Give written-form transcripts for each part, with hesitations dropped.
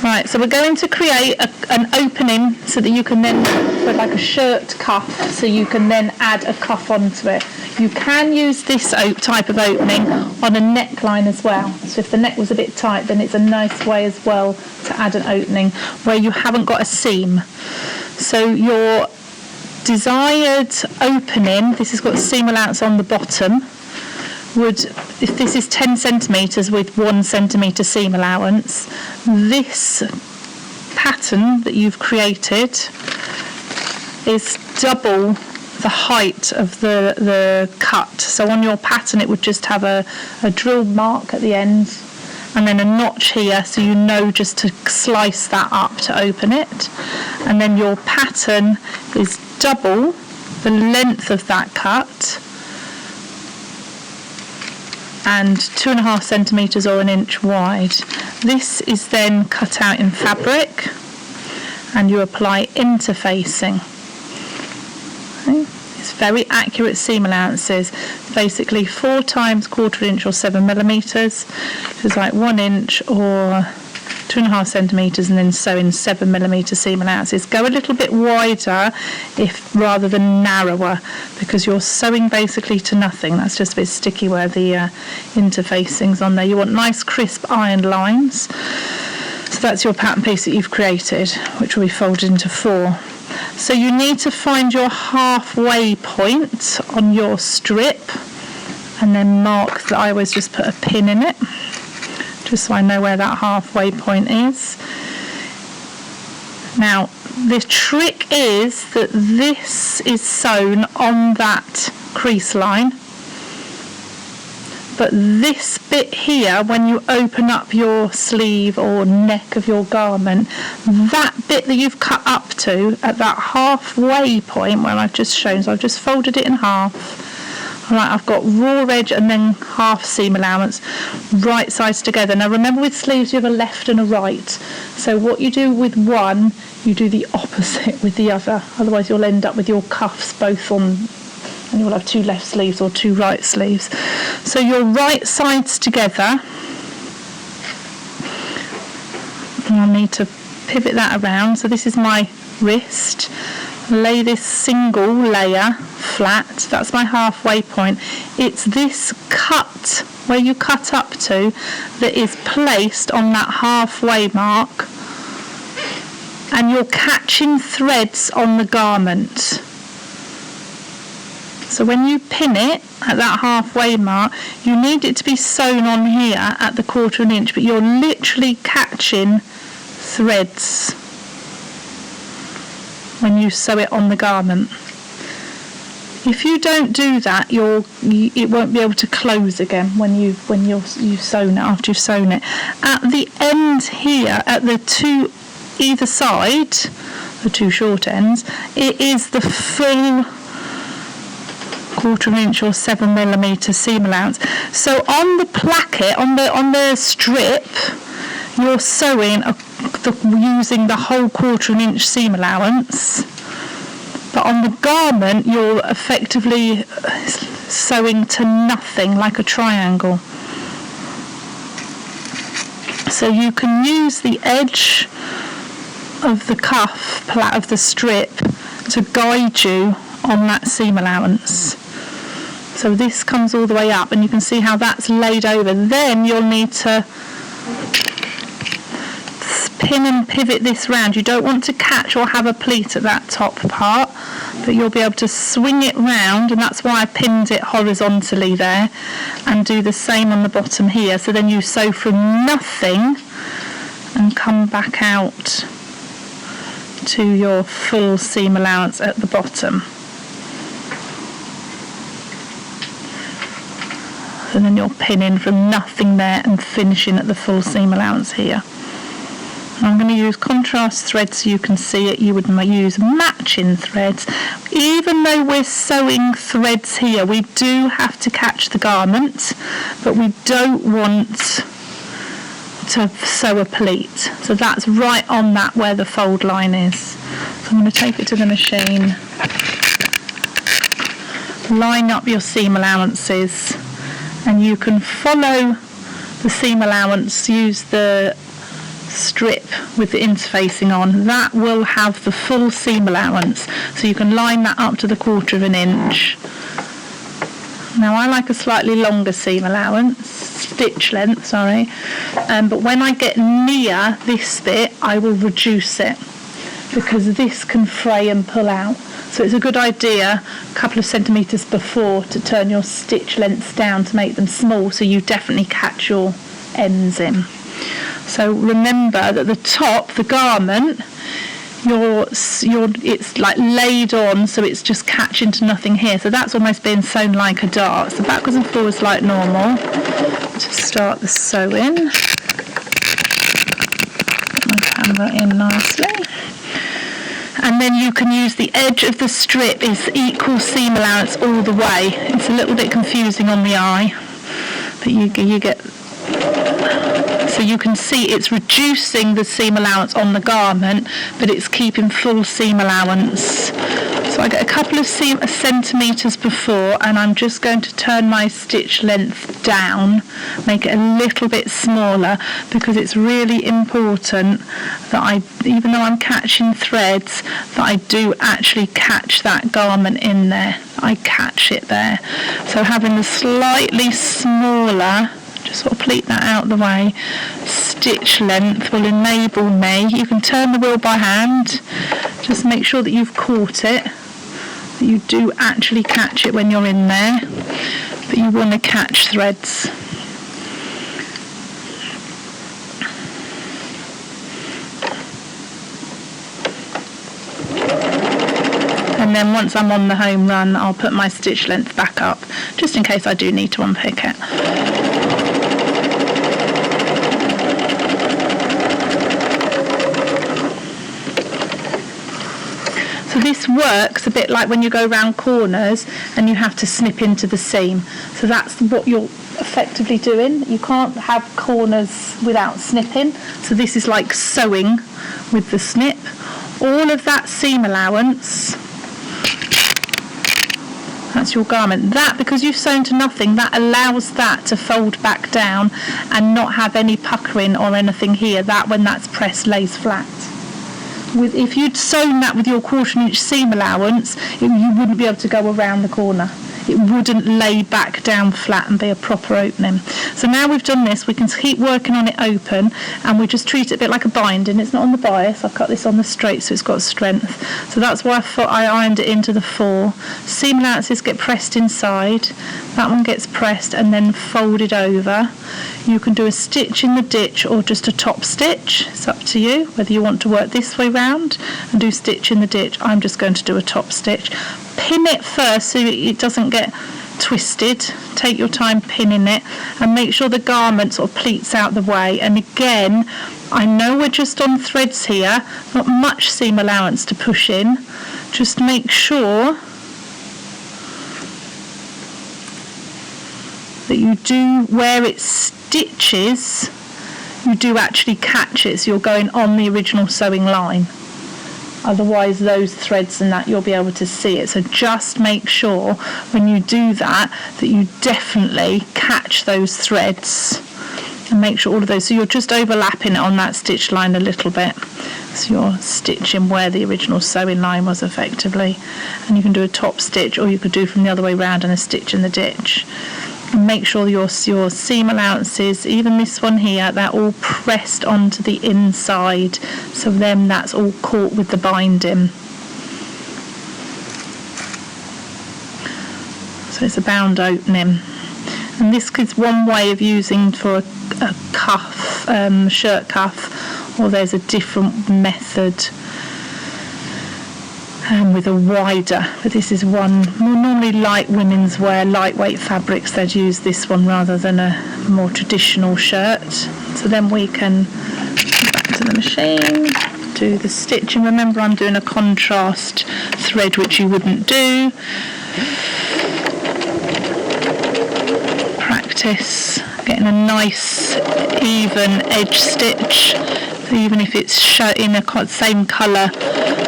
Right, so we're going to create an opening so that you can then put like a shirt cuff, so you can then add a cuff onto it. You can use this type of opening on a neckline as well. So if the neck was a bit tight, then it's a nice way as well to add an opening where you haven't got a seam. So your desired opening, this has got seam allowance on the bottom, would, if this is 10 centimetres with 1 centimetre seam allowance, this pattern that you've created is double the height of the cut. So on your pattern it would just have a drill mark at the end and then a notch here, so you know just to slice that up to open it. And then your pattern is double the length of that cut and 2.5 centimetres or 1 inch wide. This is then cut out in fabric and you apply interfacing. Okay. It's very accurate seam allowances, basically 4 times 1/4 inch or 7 millimetres, which is like 1 inch or 2.5 centimetres, and then sew in 7 millimetre seam allowances. Go a little bit wider if rather than narrower, because you're sewing basically to nothing. That's just a bit sticky where the interfacing's on there. You want nice crisp ironed lines. So that's your pattern piece that you've created, which will be folded into 4. So you need to find your halfway point on your strip and then mark that. I always just put a pin in it, just so I know where that halfway point is. Now, the trick is that this is sewn on that crease line, but this bit here, when you open up your sleeve or neck of your garment, that bit that you've cut up to at that halfway point where I've just shown, so I've just folded it in half. Right, I've got raw edge and then half seam allowance, right sides together. Now remember, with sleeves you have a left and a right. So what you do with one, you do the opposite with the other. Otherwise you'll end up with your cuffs both on, and you'll have 2 left sleeves or 2 right sleeves. So your right sides together, and I'll need to pivot that around. So this is my wrist. Lay this single layer flat, that's my halfway point. It's this cut where you cut up to that is placed on that halfway mark, and you're catching threads on the garment. So when you pin it at that halfway mark, you need it to be sewn on here at the 1/4 inch, but you're literally catching threads when you sew it on the garment. If you don't do that, it won't be able to close again when you've sewn it, after you've sewn it. At the end here, at the 2 either side, the 2 short ends, it is the full 1/4 inch or 7 millimetre seam allowance. So on the placket, on the strip, you're sewing using the whole 1/4 inch seam allowance, but on the garment you're effectively sewing to nothing, like a triangle. So you can use the edge of the cuff of the strip to guide you on that seam allowance. So this comes all the way up, and you can see how that's laid over. Then you'll need to pin and pivot this round. You don't want to catch or have a pleat at that top part, but you'll be able to swing it round, and that's why I pinned it horizontally there, and do the same on the bottom here. So then you sew from nothing and come back out to your full seam allowance at the bottom. And then you're pinning from nothing there and finishing at the full seam allowance here. I'm going to use contrast threads so you can see it. You would use matching threads. Even though we're sewing threads here, we do have to catch the garment, but we don't want to sew a pleat. So that's right on that where the fold line is. So I'm going to take it to the machine. Line up your seam allowances, and you can follow the seam allowance, use the strip with the interfacing on, that will have the full seam allowance, so you can line that up to the 1/4 inch. Now I like a slightly longer seam allowance, stitch length, sorry, but when I get near this bit I will reduce it, because this can fray and pull out. So it's a good idea a couple of centimetres before to turn your stitch lengths down to make them small, so you definitely catch your ends in. So remember that the top, the garment, it's like laid on, so it's just catching to nothing here. So that's almost being sewn like a dart. So backwards and forwards like normal to start the sewing. Put my camera in nicely. And then you can use the edge of the strip is equal seam allowance all the way. It's a little bit confusing on the eye, but you get, so you can see it's reducing the seam allowance on the garment, but it's keeping full seam allowance. So I get a couple of centimetres before, and I'm just going to turn my stitch length down, make it a little bit smaller, because it's really important that even though I'm catching threads, that I do actually catch that garment in there. I catch it there. So having the slightly smaller, just sort of pleat that out of the way, stitch length will enable me, you can turn the wheel by hand, just make sure that you've caught it, that you do actually catch it when you're in there, but you want to catch threads. And then once I'm on the home run, I'll put my stitch length back up, just in case I do need to unpick it. So this works a bit like when you go around corners and you have to snip into the seam. So that's what you're effectively doing. You can't have corners without snipping. So this is like sewing with the snip. All of that seam allowance, that's your garment. That, because you've sewn to nothing, that allows that to fold back down and not have any puckering or anything here. That, when that's pressed, lays flat. If you'd sewn that with your 1/4 inch seam allowance, you wouldn't be able to go around the corner. It wouldn't lay back down flat and be a proper opening. So now we've done this, we can keep working on it open, and we just treat it a bit like a binding. It's not on the bias, I've cut this on the straight so it's got strength. So that's why I ironed it into the 4. Seam allowances get pressed inside, that one gets pressed and then folded over. You can do a stitch in the ditch or just a top stitch, it's up to you whether you want to work this way round and do stitch in the ditch. I'm just going to do a top stitch. Pin it first so it doesn't get twisted. Take your time pinning it and make sure the garment sort of pleats out the way. And again, I know we're just on threads here, not much seam allowance to push in. Just make sure that you do, where it stitches, you do actually catch it, so you're going on the original sewing line. Otherwise those threads and that, you'll be able to see it. So just make sure when you do that you definitely catch those threads and make sure all of those, so you're just overlapping it on that stitch line a little bit. So you're stitching where the original sewing line was effectively. And you can do a top stitch, or you could do from the other way round and a stitch in the ditch. And make sure your seam allowances, even this one here, they're all pressed onto the inside, so then that's all caught with the binding. So it's a bound opening, and this is one way of using for a cuff, shirt cuff, or there's a different method with a wider, but this is one more normally light women's wear, lightweight fabrics, they'd use this one rather than a more traditional shirt. So then we can go back to the machine, do the stitching. Remember, I'm doing a contrast thread, which you wouldn't do. Practice getting a nice even edge stitch. So even if it's in a same colour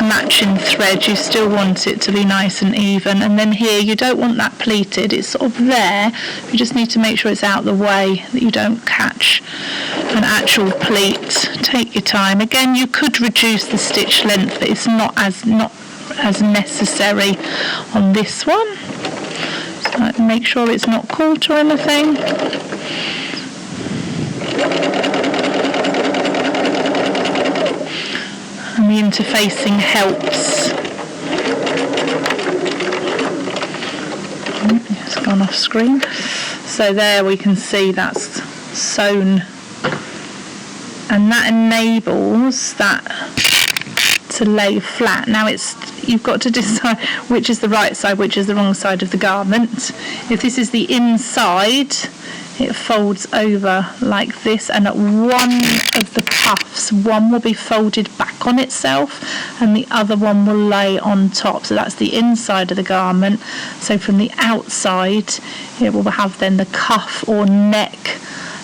matching thread, you still want it to be nice and even. And then here you don't want that pleated, it's sort of there, you just need to make sure it's out the way, that you don't catch an actual pleat. Take your time. Again, you could reduce the stitch length, but it's not as necessary on this one. So make sure it's not caught or anything. And the interfacing helps. It's gone off screen. So there we can see that's sewn, and that enables that to lay flat. Now you've got to decide which is the right side, which is the wrong side of the garment. If this is the inside, it folds over like this, and at one of the cuffs, one will be folded back on itself and the other one will lay on top. So that's the inside of the garment. So from the outside, it will have then the cuff or neck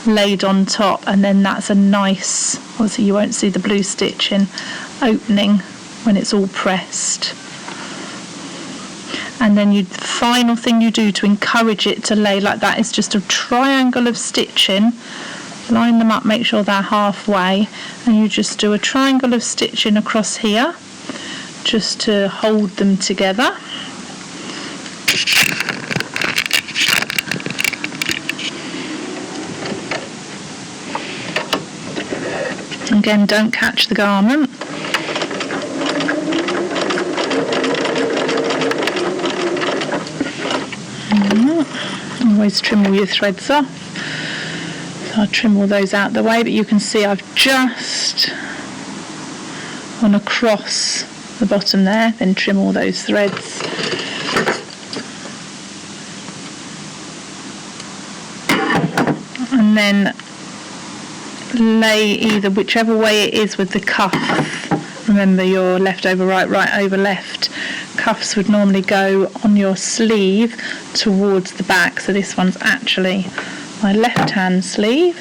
laid on top, and then that's a nice, obviously you won't see the blue stitching, opening when it's all pressed. And then the final thing you do to encourage it to lay like that is just a triangle of stitching. Line them up, make sure they're halfway, and you just do a triangle of stitching across here just to hold them together. Again, don't catch the garment. Always trim all your threads off. So I'll trim all those out the way, but you can see I've just gone across the bottom there, then trim all those threads. And then lay either whichever way it is with the cuff. Remember your left over right, right over left. Cuffs would normally go on your sleeve towards the back, so this one's actually my left hand sleeve,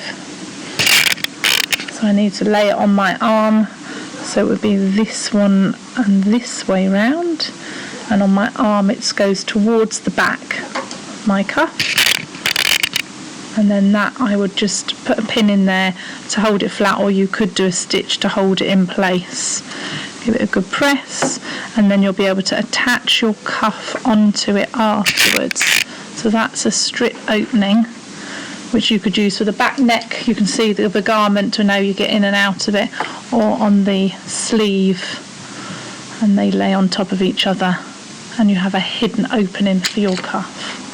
so I need to lay it on my arm, so it would be this one and this way round, and on my arm it goes towards the back of my cuff, and then that I would just put a pin in there to hold it flat, or you could do a stitch to hold it in place. Give it a good press, and then you'll be able to attach your cuff onto it afterwards. So that's a strip opening which you could use for the back neck. You can see the garment to know you get in and out of it, or on the sleeve, and they lay on top of each other and you have a hidden opening for your cuff.